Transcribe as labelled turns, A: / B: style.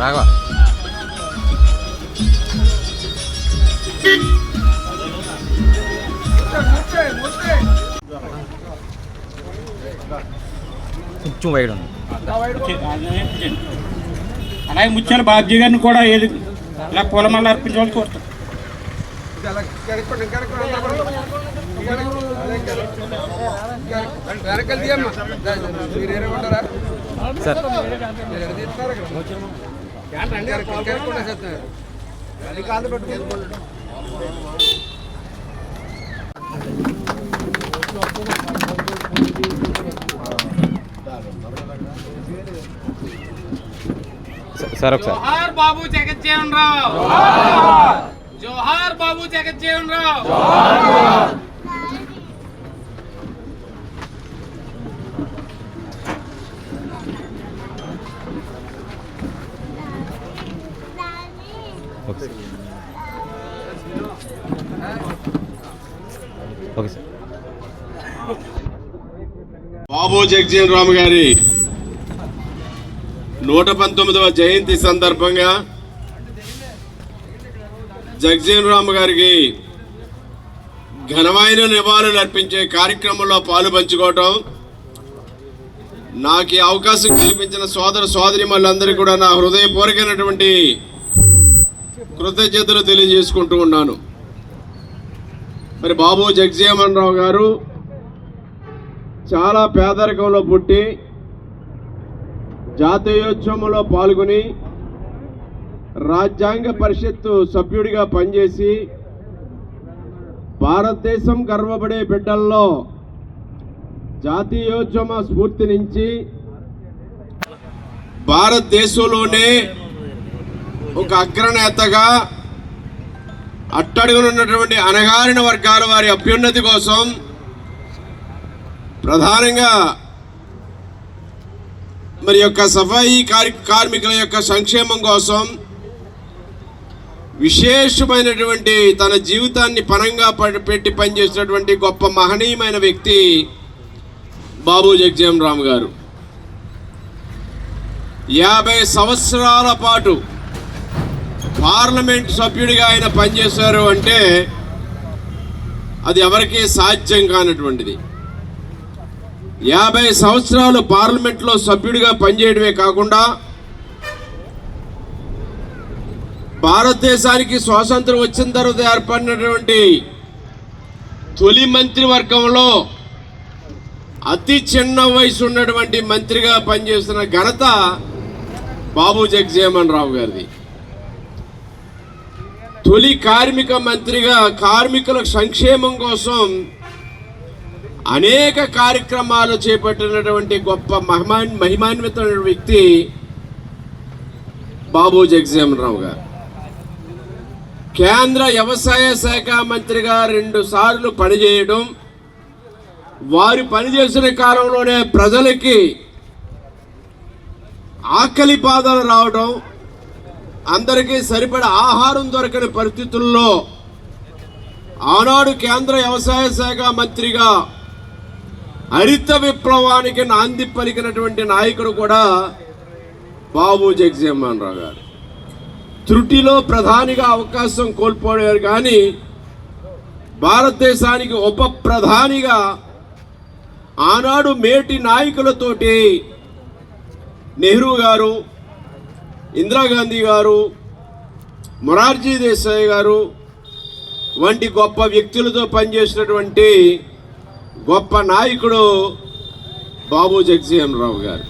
A: రాఘవ కొంచెం వైడ్ ఉంది
B: అలాగే ముత్యాల బాబ్జీ గారిని కూడా ఏది ఇలా పూలమాల అర్పించవాలని కోరుతాం.
A: సార్ ఒకసారి
C: జోహార్ బాబు జగజ్జీవన్ రావు, జోహార్ బాబు జగజ్జీవన్ రావు.
A: Okay sir.
D: బాబు జగజ్జీవన్ రామ్ గారి 119వ జయంతి సందర్భంగా జగజ్జీవన్ రామ్ గారికి ఘనమైన నివాళులు అర్పించే కార్యక్రమంలో పాలు పంచుకోవటం, నాకు ఈ అవకాశం కల్పించిన సోదర సోదరిమణులందరికీ కూడా నా హృదయపూర్వకమైనటువంటి కృతజ్ఞతలు తెలియజేసుకుంటూ ఉన్నాను. మరి బాబు జగజ్జీవన్ రామ్ గారు చాలా పేదరికంలో పుట్టి జాతీయోత్సవంలో పాల్గొని రాజ్యాంగ పరిషత్తు సభ్యుడిగా పనిచేసి భారతదేశం గర్వపడే బిడ్డల్లో జాతీయోద్యమ స్ఫూర్తి నుంచి భారతదేశంలోనే ఒక అగ్రనేతగా అట్టడుగునున్నటువంటి అణగారిన వర్గాల వారి అభ్యున్నతి కోసం ప్రధానంగా మరి యొక్క సఫాయి కార్మికుల యొక్క సంక్షేమం కోసం విశేషమైనటువంటి తన జీవితాన్ని పణంగా పెట్టి పనిచేసినటువంటి గొప్ప మహనీయమైన వ్యక్తి బాబు జగజ్జీవన్ రామ్ గారు. 50 సంవత్సరాల పాటు పార్లమెంట్ సభ్యుడిగా ఆయన పనిచేశారు అంటే అది ఎవరికీ సాధ్యం కానటువంటిది. 50 సంవత్సరాలు పార్లమెంట్లో సభ్యుడిగా పనిచేయడమే కాకుండా భారతదేశానికి స్వాతంత్రం వచ్చిన తర్వాత ఏర్పడినటువంటి తొలి మంత్రివర్గంలో అతి చిన్న వయసు ఉన్నటువంటి మంత్రిగా పనిచేస్తున్న ఘనత బాబు జగజ్జీవన్ రామ్ గారిది. తొలి కార్మిక మంత్రిగా కార్మికుల సంక్షేమం కోసం అనేక కార్యక్రమాలు చేపట్టినటువంటి గొప్ప మహిమాన్వితమైన వ్యక్తి బాబు జగజ్జీవన్ రామ్ గారు. కేంద్ర వ్యవసాయ శాఖ మంత్రిగా 2 సార్లు పనిచేయడం, వారు పనిచేసిన కాలంలోనే ప్రజలకి ఆకలి బాధలు రావడం, అందరికీ సరిపడా ఆహారం దొరకని పరిస్థితుల్లో ఆనాడు కేంద్ర వ్యవసాయ శాఖ మంత్రిగా హరిత విప్లవానికి నాంది పలికినటువంటి నాయకుడు కూడా బాబు జగజ్జీవన్ రామ్ గారు. త్రుటిలో ప్రధానిగా అవకాశం కోల్పోయారు, కానీ భారతదేశానికి ఉప ప్రధానిగా ఆనాడు మేటి నాయకులతోటి నెహ్రూ గారు, ఇందిరాగాంధీ గారు, మొరార్జీ దేశాయ్ గారు వంటి గొప్ప వ్యక్తులతో పనిచేసినటువంటి గొప్ప నాయకుడు బాబు జగజ్జీవన్ రామ్ గారు.